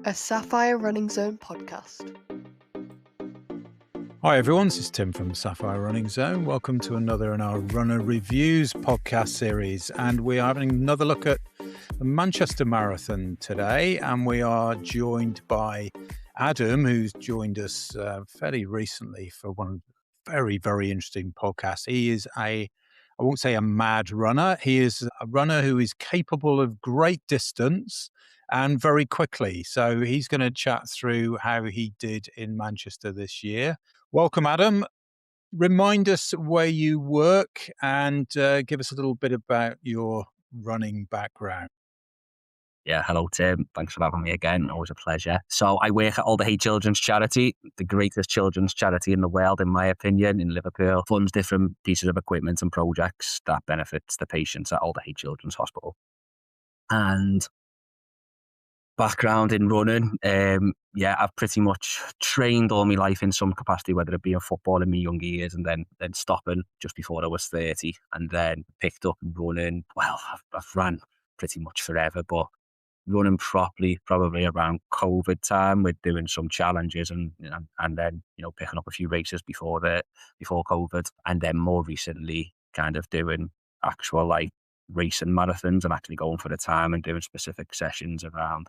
A Sapphire Running Zone podcast. Hi everyone, this is Tim from Sapphire Running Zone. Welcome to another in our Runner Reviews podcast series, and we are having another look at the Manchester Marathon today, and we are joined by Adam, who's joined us fairly recently for one very, very interesting podcast. He is I won't say a mad runner, he is a runner who is capable of great distance and very quickly. So he's going to chat through how he did in Manchester this year. Welcome, Adam. Remind us where you work and give us a little bit about your running background. Yeah, hello Tim. Thanks for having me again. Always a pleasure. So I work at All the Hate Children's Charity, the greatest children's charity in the world, in my opinion, in Liverpool. Funds different pieces of equipment and projects that benefits the patients at All the Hate Children's Hospital. And background in running, I've pretty much trained all my life in some capacity, whether it be in football in my younger years and then stopping just before I was 30 and then picked up running. Well, I've ran pretty much forever, but running properly probably around COVID time with doing some challenges and then picking up a few races before COVID, and then more recently kind of doing actual like racing marathons and actually going for the time and doing specific sessions around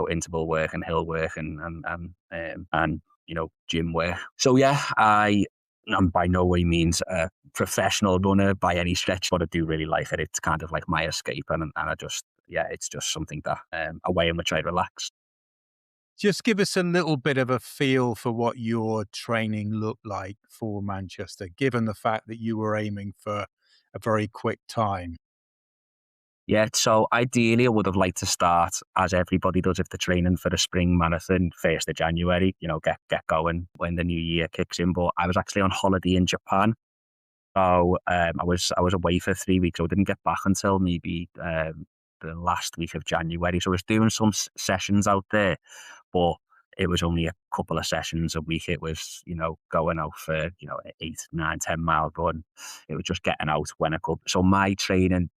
interval work and hill work and gym work. So yeah, I'm by no way means a professional runner by any stretch, but I do really like it. It's kind of like my escape, and it's just something that a way in which I relax. Just give us a little bit of a feel for what your training looked like for Manchester, given the fact that you were aiming for a very quick time. Yeah, so ideally I would have liked to start, as everybody does if they're training for the spring marathon, 1st of January, get going when the new year kicks in. But I was actually on holiday in Japan. So I was away for 3 weeks. So I didn't get back until maybe the last week of January. So I was doing some sessions out there, but it was only a couple of sessions a week. It was, going out for, an 8, 9, 10 mile run. It was just getting out when I could. So my training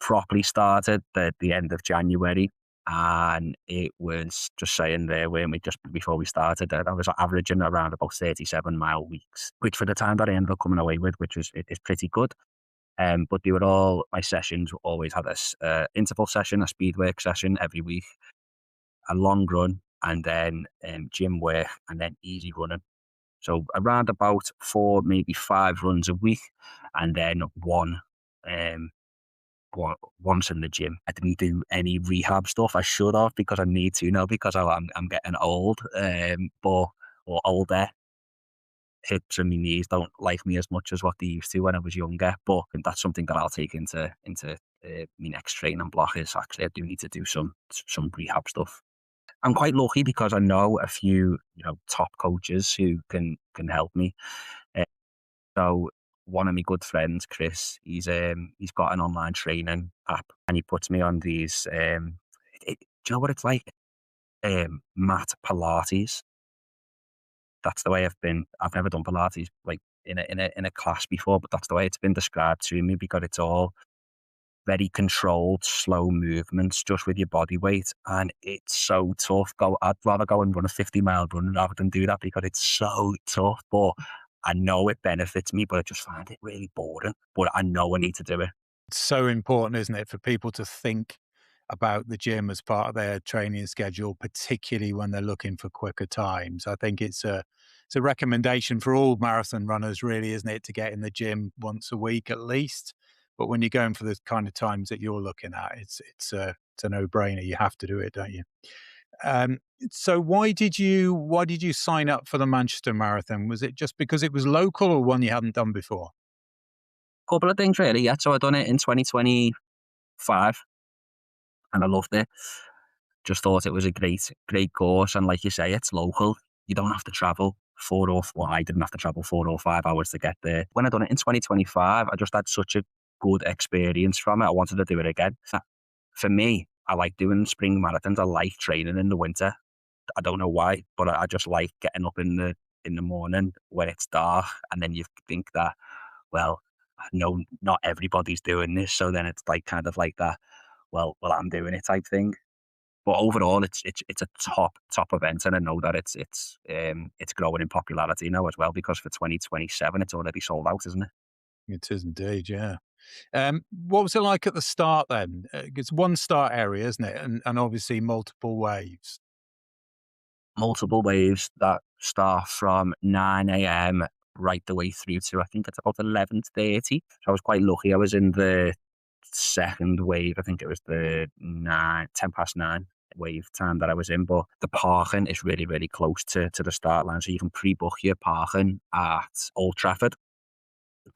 properly started at the end of January, and it was just saying there, weren't we, just before we started, that I was averaging around about 37-mile weeks, which for the time that I ended up coming away with, which is pretty good. But my sessions always had a interval session, a speed work session every week, a long run, and then gym work, and then easy running. So around about 4, maybe 5 runs a week, and then once in the gym. I didn't do any rehab stuff. I should have, because I need to now, because I'm getting old, or older. Hips and my knees don't like me as much as what they used to when I was younger. But that's something that I'll take into my next training block. Is actually I do need to do some rehab stuff. I'm quite lucky because I know a few top coaches who can help me. So one of my good friends, Chris, he's got an online training app, and he puts me on these. Do you know what it's like? Mat Pilates. That's the way I've been. I've never done Pilates like in a class before, but that's the way it's been described to me, because it's all very controlled, slow movements just with your body weight, and it's so tough. I'd rather go and run a 50-mile run rather than do that, because it's so tough. But I know it benefits me, but I just find it really boring. But I know I need to do it. It's so important, isn't it, for people to think about the gym as part of their training schedule, particularly when they're looking for quicker times. I think it's a recommendation for all marathon runners, really, isn't it, to get in the gym once a week at least. But when you're going for the kind of times that you're looking at, it's a no-brainer. You have to do it, don't you? So why did you sign up for the Manchester Marathon? Was it just because it was local, or one you hadn't done before? Couple of things really, yeah. So I done it in 2025, and I loved it. Just thought it was a great course, and like you say, it's local. You don't have to travel I didn't have to travel 4 or 5 hours to get there. When I done it in 2025, I just had such a good experience from it. I wanted to do it again. For me, I like doing spring marathons. I like training in the winter. I don't know why, but I just like getting up in the morning when it's dark, and then you think that, well, no, not everybody's doing this, so then it's like kind of like that. Well, I'm doing it type thing. But overall, it's a top event, and I know that it's growing in popularity now as well, because for 2027 it's already sold out, isn't it? It is indeed, yeah. What was it like at the start then? It's one start area, isn't it? And obviously multiple waves. Multiple waves that start from 9 a.m. right the way through to, I think it's about 11:30. So I was quite lucky. I was in the second wave. I think it was the 10 past 9 wave time that I was in. But the parking is really, really close to the start line. So you can pre-book your parking at Old Trafford.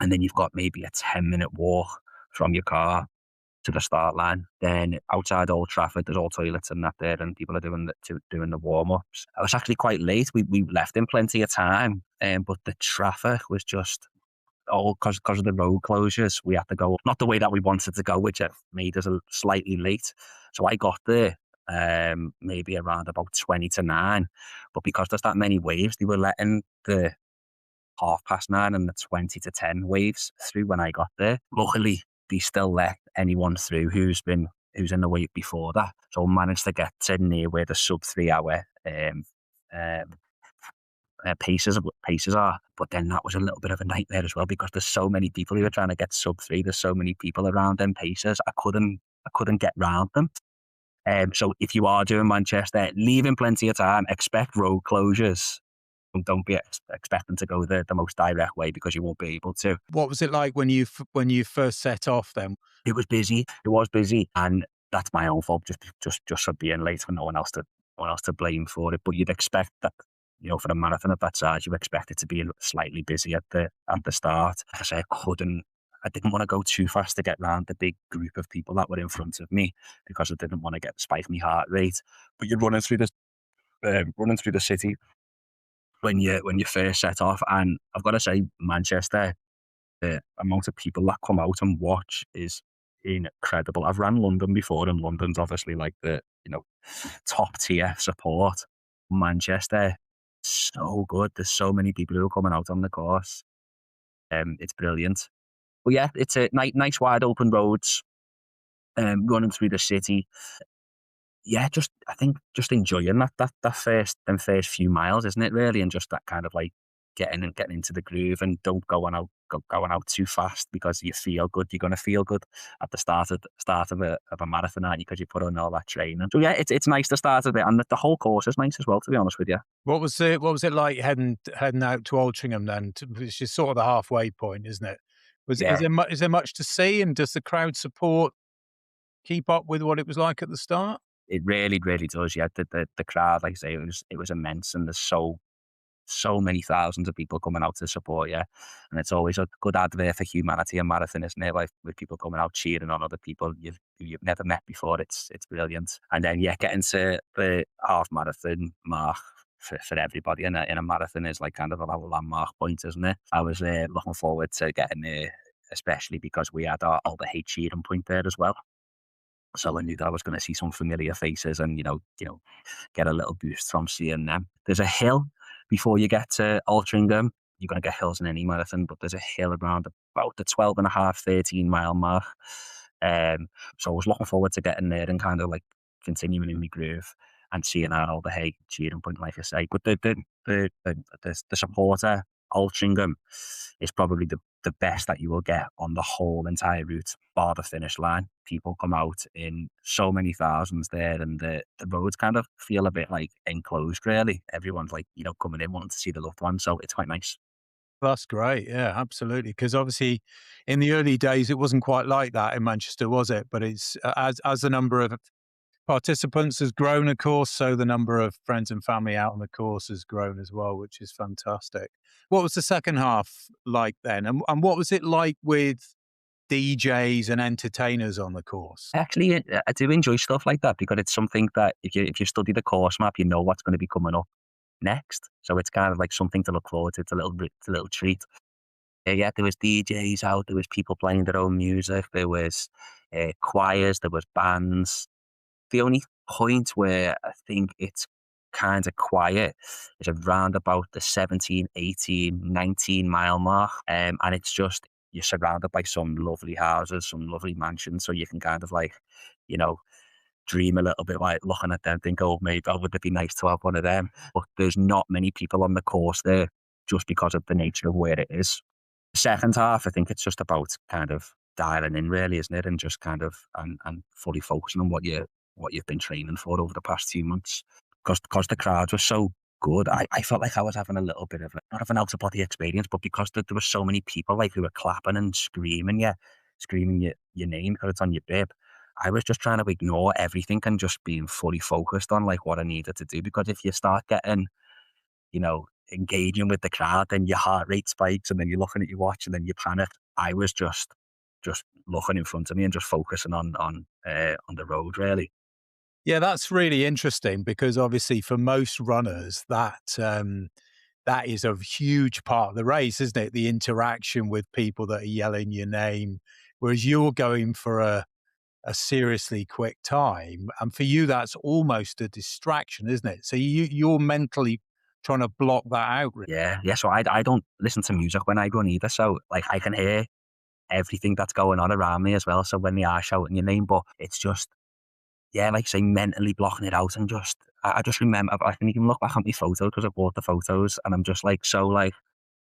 And then you've got maybe a 10-minute walk from your car to the start line. Then outside Old Trafford, there's all toilets and that there, and people are doing the warm ups. I was actually quite late. We left in plenty of time, but the traffic was just all because of the road closures. We had to go not the way that we wanted to go, which made us slightly late. So I got there maybe around about 20 to 9, but because there's that many waves, they were letting the 9:30 and the 20 to 10 waves through when I got there. Luckily, they still let anyone through who's in the wait before that. So I managed to get to near where the sub 3 hour um, paces are. But then that was a little bit of a nightmare as well, because there's so many people who are trying to get sub 3. There's so many people around them paces. I couldn't get round them. So if you are doing Manchester, leave in plenty of time. Expect road closures. Don't be expecting to go the most direct way, because you won't be able to. What was it like when you first set off then? It was busy. It was busy, and that's my own fault. Just for being late, for no one else to blame for it. But you'd expect that, for a marathon of that size, you expect it to be slightly busy at the start. Like I say, I didn't want to go too fast to get round the big group of people that were in front of me, because I didn't want to spike my heart rate. But you're running through the city when you first set off, and I've got to say, Manchester, the amount of people that come out and watch is incredible. I've ran London before, and London's obviously like the top tier support. Manchester, so good. There's so many people who are coming out on the course. It's brilliant. But yeah, it's a nice wide open roads, running through the city. Yeah, I think just enjoying that first few miles, isn't it, really? And just that kind of like getting into the groove, and don't going out too fast, because you feel good. You're going to feel good at the start of a marathon, aren't you? Because you put on all that training. So yeah, it's nice to start a bit, and the whole course is nice as well, to be honest with you. What was it like heading out to Altrincham then? Which is sort of the halfway point, isn't it? Yeah. Is there much to see, and does the crowd support keep up with what it was like at the start? It really, really does. Yeah, the crowd, like I say, it was immense, and there's so many thousands of people coming out to support you, and it's always a good advert for humanity and marathon, isn't it? Like, with people coming out cheering on other people you've never met before. It's brilliant. And then getting to the half marathon mark for everybody in a marathon is like kind of a landmark point, isn't it? I was looking forward to getting there, especially because we had our Alder H cheering point there as well. So I knew that I was going to see some familiar faces, and get a little boost from seeing them. There's a hill before you get to Altrincham. You're going to get hills in any marathon, but there's a hill around about the 12 and a half, 13-mile mark. So I was looking forward to getting there and kind of like continuing in my groove and seeing all the hay cheering point, like I say. But the supporter Altrincham is probably the best that you will get on the whole entire route, bar the finish line. People come out in so many thousands there, and the roads kind of feel a bit like enclosed, really. Everyone's like, coming in wanting to see the loved one, so it's quite nice. That's great. Yeah, absolutely. Because obviously, in the early days, it wasn't quite like that in Manchester, was it? But it's as the number of participants has grown, of course, so the number of friends and family out on the course has grown as well, which is fantastic. What was the second half like then? And what was it like with DJs and entertainers on the course? Actually, I do enjoy stuff like that, because it's something that if you study the course map, you know what's going to be coming up next. So it's kind of like something to look forward to. It's a little treat. Yeah, there was DJs out. There was people playing their own music. There was choirs. There was bands. The only point where I think it's kind of quiet is around about the 17, 18, 19-mile mark. And it's just, you're surrounded by some lovely houses, some lovely mansions. So you can kind of like, you know, dream a little bit like looking at them, think, oh, maybe would it be nice to have one of them? But there's not many people on the course there just because of the nature of where it is. Second half, I think it's just about kind of dialing in, really, isn't it? And just kind of and fully focusing on what you've been training for over the past 2 months. Because the crowds were so good, I felt like I was having a little bit of not of an out of body experience, but because there were so many people like who were clapping and screaming your name because it's on your bib. I was just trying to ignore everything and just being fully focused on like what I needed to do. Because if you start getting, engaging with the crowd, then your heart rate spikes and then you're looking at your watch and then you panic. I was just looking in front of me and just focusing on the road, really. Yeah, that's really interesting because obviously for most runners, that is a huge part of the race, isn't it? The interaction with people that are yelling your name, whereas you're going for a seriously quick time, and for you, that's almost a distraction, isn't it? So you're mentally trying to block that out. Yeah, yeah. So I don't listen to music when I run either. So like I can hear everything that's going on around me as well. So when they are shouting your name, but it's just yeah, like say mentally blocking it out and just I just remember I can even look back on my photos because I bought the photos and I'm just like so like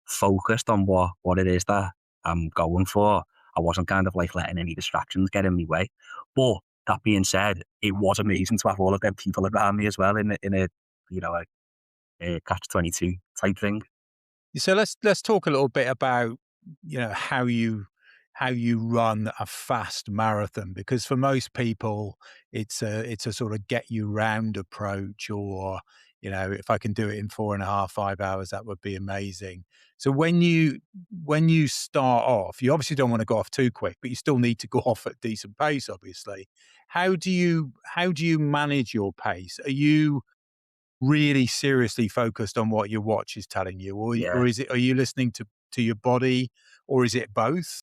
focused on what it is that I'm going for. I wasn't kind of like letting any distractions get in my way. But that being said, it was amazing to have all of them people around me as well in a you know a catch-22 type thing. So let's talk a little bit about how you run a fast marathon, because for most people it's a sort of get you round approach, or if I can do it in 4.5 5 hours, that would be amazing. So when you start off, you obviously don't want to go off too quick, but you still need to go off at decent pace, obviously. How do you manage your pace? Are you really seriously focused on what your watch is telling you, or Yeah. are you listening to your body, or is it both?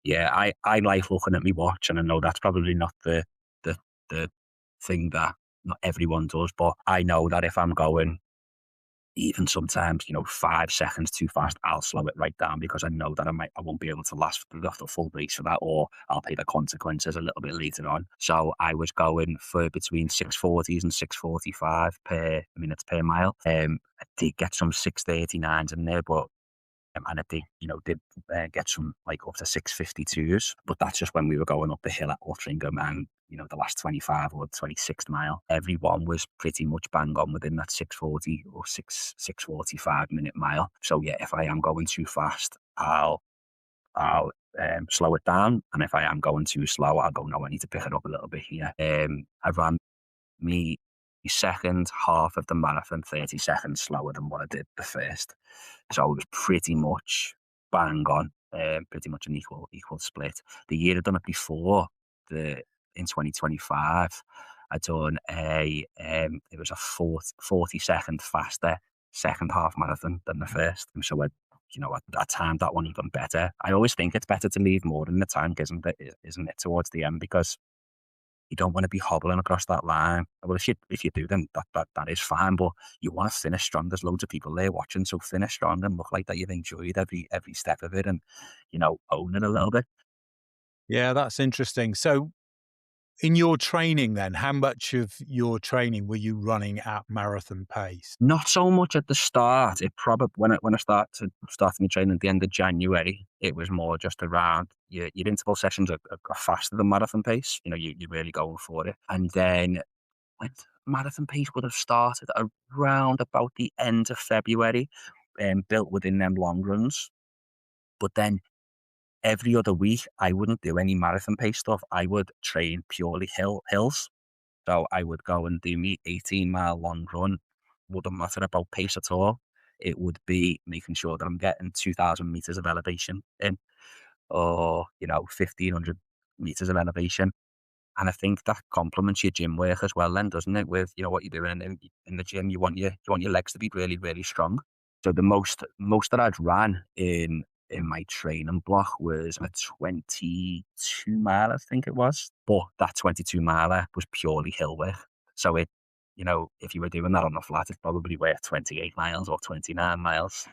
Yeah, I like looking at my watch, and I know that's probably not the the thing that not everyone does, but I know that if I'm going even sometimes, 5 seconds too fast, I'll slow it right down because I know that I won't be able to last the full race for that, or I'll pay the consequences a little bit later on. So I was going for between 6:40s and 6:45 per minutes per mile. I did get some 6:39s in there, but and I did get some like up to 6:52s, but that's just when we were going up the hill at Uttringham, and the last 25 or 26th mile, everyone was pretty much bang on within that 6:40 or 6:45 minute mile. So yeah, if I am going too fast, I'll slow it down, and if I am going too slow, I'll go, no, I need to pick it up a little bit here. I ran me second half of the marathon 30 seconds slower than what I did the first. So it was pretty much bang on, pretty much an equal split. The year I'd done it before, the in 2025, I'd done it was a 40-second faster second half marathon than the first. And so I timed that one even better. I always think it's better to leave more in the tank, isn't it, towards the end, because you don't want to be hobbling across that line. Well, if you do, then that is fine. But you want to finish strong. There's loads of people there watching, so finish strong and look like that you've enjoyed every step of it, and own it a little bit. Yeah, that's interesting. So in your training then, how much of your training were you running at marathon pace? Not so much at the start. It probably when I started my training at the end of January, it was more just around your interval sessions are faster than marathon pace. You're really going for it, and then marathon pace would have started around about the end of February, built within them long runs. But then every other week, I wouldn't do any marathon pace stuff. I would train purely hills. So I would go and do me 18-mile long run. Wouldn't matter about pace at all. It would be making sure that I'm getting 2,000 meters of elevation in, or 1,500 meters of elevation. And I think that complements your gym work as well then, doesn't it? With, what you're doing in the gym, you want your legs to be really, really strong. So the most that I'd ran in my training block was a 22 mile, I think it was. But that 22 miler was purely hill work. So if you were doing that on the flat, it's probably worth 28 miles or 29 miles.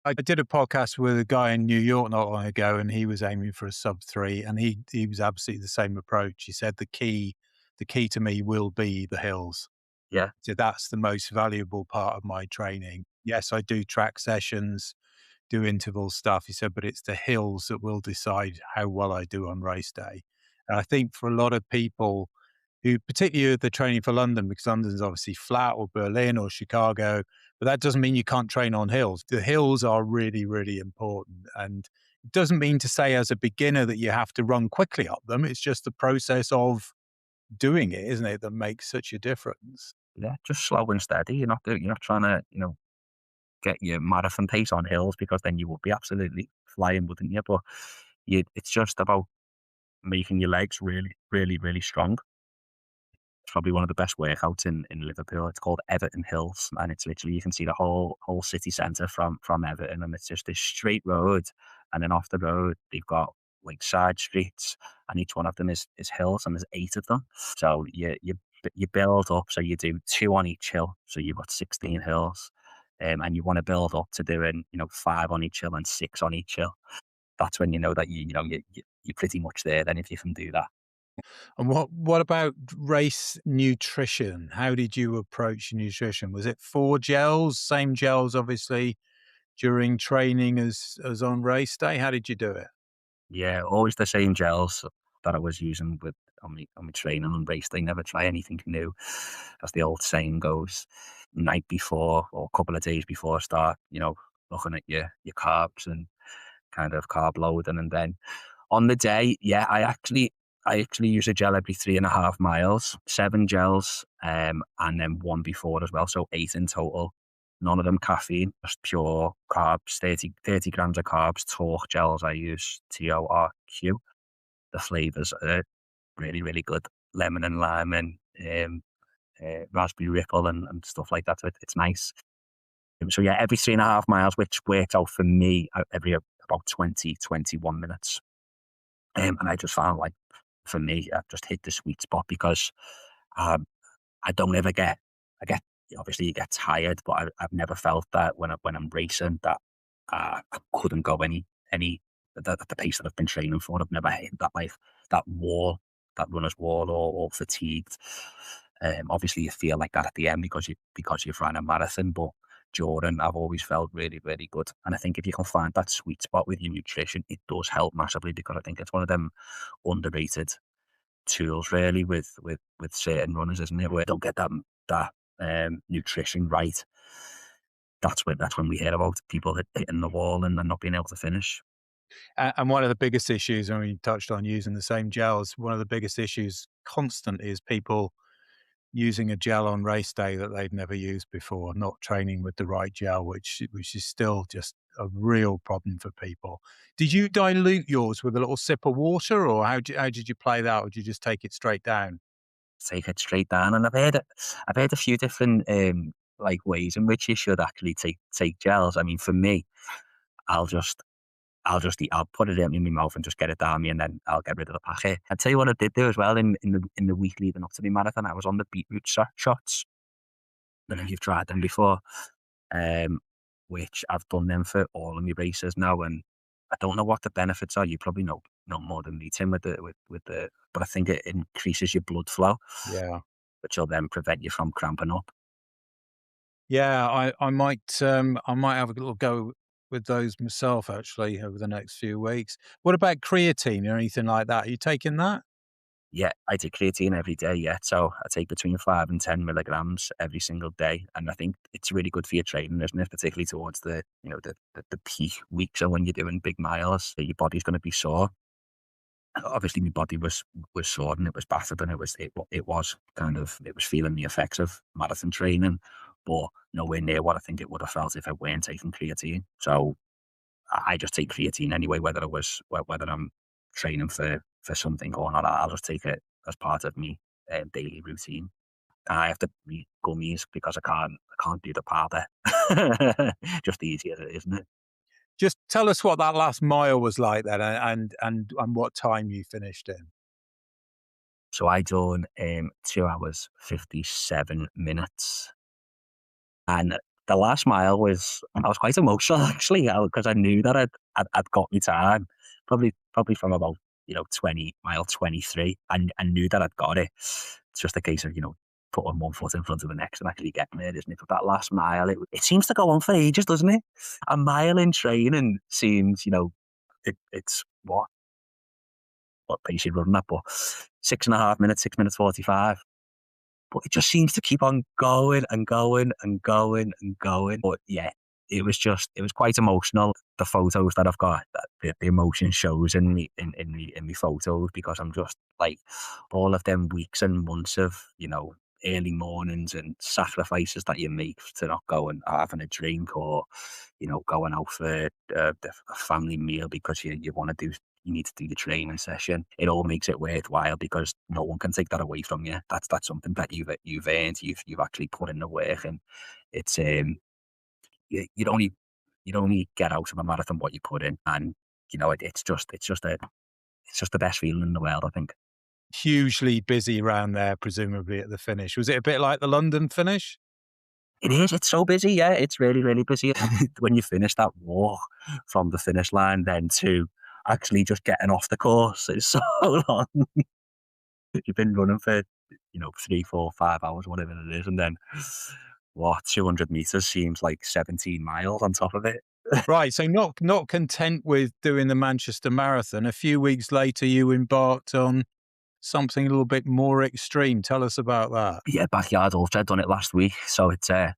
I did a podcast with a guy in New York not long ago, and he was aiming for a sub 3, and he was absolutely the same approach. He said the key the key to me will be the hills. Yeah, So that's the most valuable part of my training. Yes, I do track sessions, do interval stuff, he said, but it's the hills that will decide how well I do on race day. And I think for a lot of people who, particularly if they're training for London, because London's obviously flat, or Berlin or Chicago, but that doesn't mean you can't train on hills. The hills are really, really important. And it doesn't mean to say as a beginner that you have to run quickly up them. It's just the process of doing it, isn't it, that makes such a difference. yeah, just slow and steady. You're not trying to, get your marathon pace on hills, because then you would be absolutely flying, wouldn't you? But it's just about making your legs really, really, really strong. It's probably one of the best workouts in Liverpool. It's called Everton Hills, and it's literally, you can see the whole city centre from Everton, and it's just this straight road. And then off the road, they've got like side streets, and each one of them is hills, and there's 8 of them. So you build up. So you do 2 on each hill, so you've got 16 hills, and you want to build up to doing 5 on each hill and 6 on each hill. That's when you know that you're pretty much there. Then if you can do that. And what about race nutrition? How did you approach nutrition? Was it 4 gels, same gels obviously during training as on race day? How did you do it? Yeah, always the same gels that I was using with on my training and race day. Never try anything new, as the old saying goes. Night before, or a couple of days before start, looking at your carbs and kind of carb loading, and then on the day, yeah, I actually use a gel every 3.5 miles, 7 gels, and then one before as well, so 8 in total. None of them caffeine, just pure carbs, 30 grams of carbs, torque gels I use, TORQ. The flavors are really, really good. Lemon and lime, and raspberry ripple, and stuff like that. So it's nice. So yeah, every 3.5 miles, which worked out for me every about 20, 21 minutes. And I just found, like, for me, I've just hit the sweet spot, because um, I don't ever I get, obviously you get tired, but I've never felt that when I'm racing, that I couldn't go any at the pace that I've been training for. I've never hit that wall, that runner's wall, or fatigued. Obviously you feel like that at the end, because you've ran a marathon, but during, I've always felt really, really good. And I think if you can find that sweet spot with your nutrition, it does help massively, because I think it's one of them underrated tools, really, with certain runners, isn't it? Where they don't get that nutrition right. That's when we hear about people hitting the wall and not being able to finish. And one of the biggest issues, I mean, you touched on using the same gels. One of the biggest issues constant is people using a gel on race day that they've never used before, not training with the right gel, which is still just a real problem for people. Did you dilute yours with a little sip of water, or how did you play that, or did you just take it straight down? Take it straight down, and I've heard a few different like ways in which you should actually take gels. I mean, for me, I'll just I'll put it in my mouth and just get it down me, and then I'll get rid of the packet. I'll tell you what I did do as well in the week leading up to the marathon. I was on the beetroot shots. I don't know if you've tried them before, um, which I've done them for all of my races now, and I don't know what the benefits are. You probably know more than me, Tim, with the, but I think it increases your blood flow, Yeah. which will then prevent you from cramping up. Yeah, I might have a little go with those myself actually over the next few weeks. What about creatine or anything like that? Are you taking that? Yeah, I take creatine every day. Yeah, so I take between 5 and 10 milligrams every single day, and I think it's really good for your training, isn't it? Particularly towards the peak weeks, or when you're doing big miles, your body's going to be sore. Obviously, my body was sore, and it was battered, and it was feeling the effects of marathon training, but nowhere near what I think it would have felt if I weren't taking creatine. So I just take creatine anyway, whether I'm training for something or not. I'll just take it as part of me daily routine. I have to eat gummies, because I can't do the powder. Just easier, isn't it? Just tell us what that last mile was like then, and what time you finished in. So I done 2 hours 57 minutes, and the last mile I was quite emotional, actually, because I knew that I'd got my time, probably from about 20 mile 23. I knew that I'd got it, It's just a case of, putting one foot in front of the next and actually getting there, isn't it? But that last mile, it seems to go on for ages, doesn't it? A mile in training seems, it's what pace you're running at, but 6.5 minutes, 6 minutes 45. But it just seems to keep on going and going and going and going. But yeah, it was quite emotional. The photos that I've got, the emotion shows in me photos, because I'm just like, all of them weeks and months of, early mornings and sacrifices that you make to not go and having a drink, or, going out for a family meal because you want to do, you need to do the training session. It all makes it worthwhile, because no one can take that away from you. That's something that you've earned. You've actually put in the work, and it's you'd only get out of a marathon what you put in, and it's just the best feeling in the world, I think. Hugely busy round there, presumably at the finish. Was it a bit like the London finish? It is. It's so busy. Yeah, it's really, really busy. When you finish that walk from the finish line, then to actually just getting off the course, it's so long. You've been running for 3, 4, 5 hours, whatever it is, and then 200 meters seems like 17 miles on top of it. Right, so not content with doing the Manchester Marathon, a few weeks later you embarked on something a little bit more extreme. Tell us about that. Yeah, backyard ultra. Done it last week, so it's a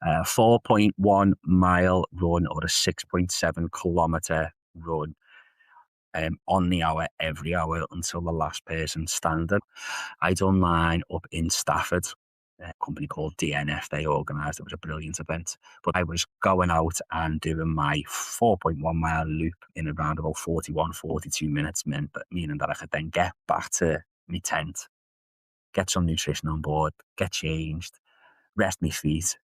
4.1 mile run, or a 6.7 kilometer run, on the hour, every hour, until the last person standing. I done mine up in Stafford, a company called DNF. They organised. It was a brilliant event. But I was going out and doing my 4.1 mile loop in around about 41, 42 minutes, meaning that I could then get back to my tent, get some nutrition on board, get changed, rest my feet,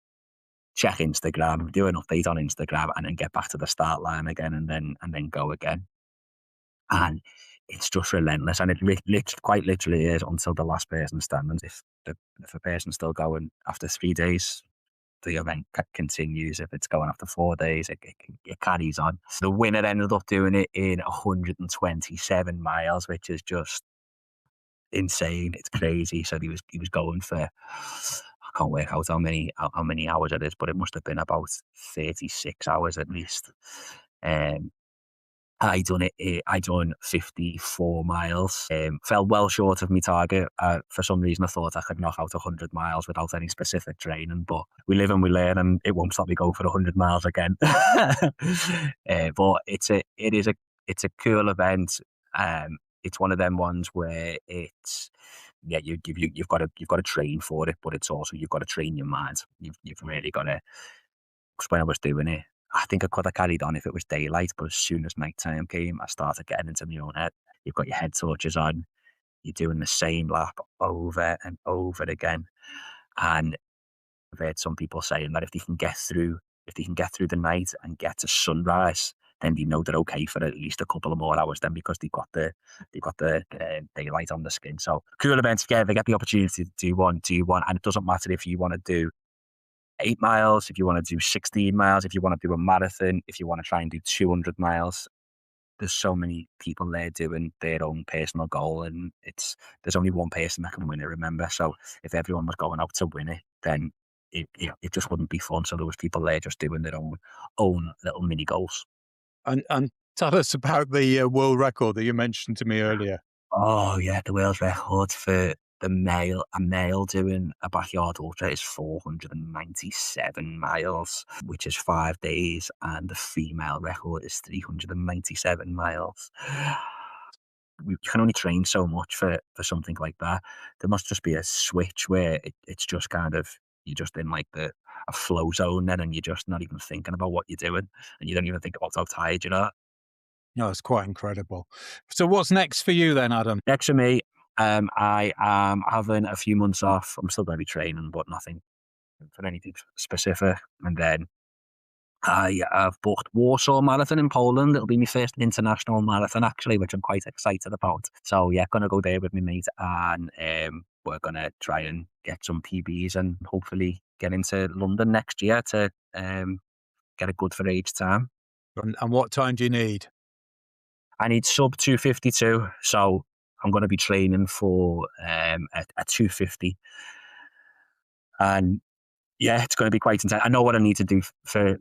check Instagram, do an update on Instagram, and then get back to the start line again, and then go again. And it's just relentless, and it quite literally is until the last person standing. If a person's still going after 3 days, the event continues. If it's going after 4 days, it carries on. The winner ended up doing it in 127 miles, which is just insane. It's crazy. So he was going for, I can't work out how many hours it is, but it must have been about 36 hours at least. I done 54 miles. Fell well short of my target. For some reason, I thought I could knock out 100 miles without any specific training, but we live and we learn, and it won't stop me going for 100 miles again. But it's a cool event. It's one of them ones where it's, yeah, you've got to train for it, but it's also, you've got to train your mind. You've really got to. Because when I was doing it, I think I could have carried on if it was daylight, but as soon as night time came, I started getting into my own head. You've got your head torches on, you're doing the same lap over and over again. And I've heard some people saying that if they can get through the night and get to sunrise, then they know they're okay for at least a couple of more hours then, because they've got the daylight on the skin. So cool events. Yeah, they get the opportunity to do one, and it doesn't matter if you want to do 8 miles, if you want to do 16 miles, if you want to do a marathon, if you want to try and do 200 miles. There's so many people there doing their own personal goal, and there's only one person that can win it, remember? So if everyone was going out to win it, then it just wouldn't be fun. So there was people there just doing their own little mini goals. And tell us about the world record that you mentioned to me earlier. Oh yeah, the world record for a male doing a backyard ultra is 497 miles, which is 5 days, and the female record is 397 miles. We can only train so much for something like that. There must just be a switch where it's just kind of, you're just in like a flow zone then, and you're just not even thinking about what you're doing, and you don't even think about how tired you are. No, it's quite incredible. So what's next for you then, Adam? Next for me, I am having a few months off. I'm still going to be training, but nothing for anything specific. And then I have booked Warsaw Marathon in Poland. It'll be my first international marathon, actually, which I'm quite excited about. So yeah, going to go there with my mate, and we're going to try and get some PBs and hopefully get into London next year to get a good for age time. And what time do you need? I need sub 252, so I'm going to be training for a 250. And yeah, it's going to be quite intense. I know what I need to do for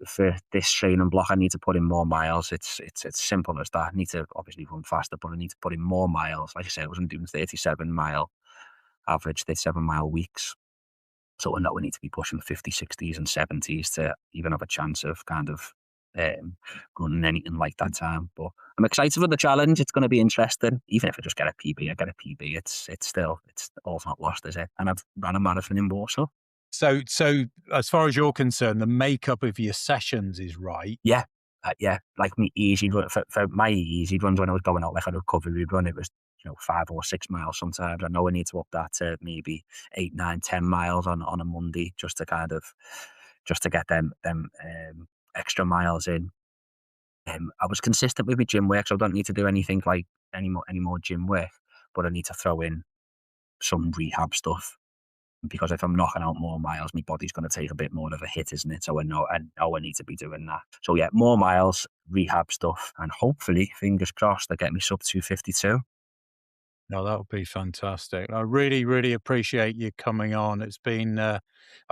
this training block. I need to put in more miles. It's simple as that. I need to obviously run faster, but I need to put in more miles. Like I said, I wasn't doing 37-mile average, 37-mile weeks. So I know we need to be pushing 50, 60s and 70s to even have a chance of kind of running anything like that time. But I'm excited for the challenge. It's going to be interesting. Even if I just get a PB, I get a PB. It's all's not lost, is it? And I've run a marathon in Warsaw. So as far as you're concerned, the makeup of your sessions is right. Yeah. Like me easy run for my easy runs when I was going out like a recovery run, it was 5 or 6 miles sometimes. I know I need to up that to maybe 8, 9, 10 miles on a Monday just to get them extra miles in. I was consistent with my gym work, so I don't need to do anything like any more gym work, but I need to throw in some rehab stuff. Because if I'm knocking out more miles, my body's going to take a bit more of a hit, isn't it? So I know I need to be doing that. So yeah, more miles, rehab stuff, and hopefully, fingers crossed, I get me sub 252. No, that would be fantastic. I really, really appreciate you coming on. It's been a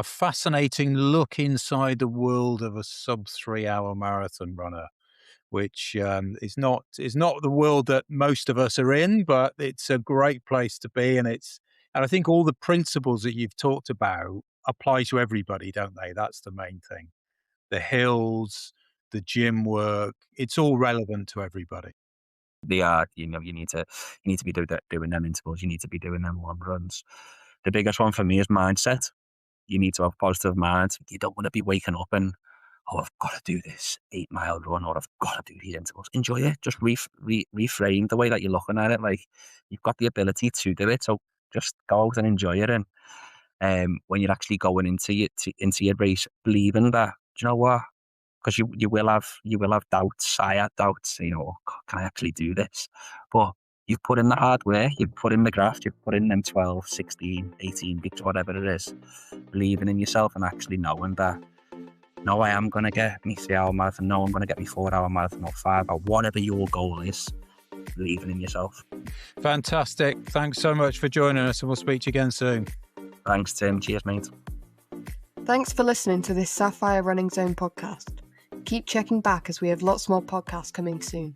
fascinating look inside the world of a sub 3-hour marathon runner, which is not the world that most of us are in, but it's a great place to be. And I think all the principles that you've talked about apply to everybody, don't they? That's the main thing. The hills, the gym work, it's all relevant to everybody. They are, you need to be doing them intervals. You need to be doing them long runs. The biggest one for me is mindset. You need to have a positive mind. You don't want to be waking up and, oh, I've got to do this 8-mile run, or I've got to do these intervals. Enjoy it. Just reframe the way that you're looking at it. Like, you've got the ability to do it, so just go out and enjoy it. And when you're actually going into your race, believing that, do you know what? Because you will have doubts. I had doubts. Can I actually do this? But you've put in the hard work. You've put in the graft. You've put in them 12, 16, 18 weeks, whatever it is. Believing in yourself and actually knowing that, no, I am going to get me 3-hour marathon. No, I'm going to get me 4-hour marathon or 5, or whatever your goal is. Believing in yourself. Fantastic. Thanks so much for joining us, and we'll speak to you again soon. Thanks, Tim. Cheers, mate. Thanks for listening to this Sapphire Running Zone podcast. Keep checking back as we have lots more podcasts coming soon.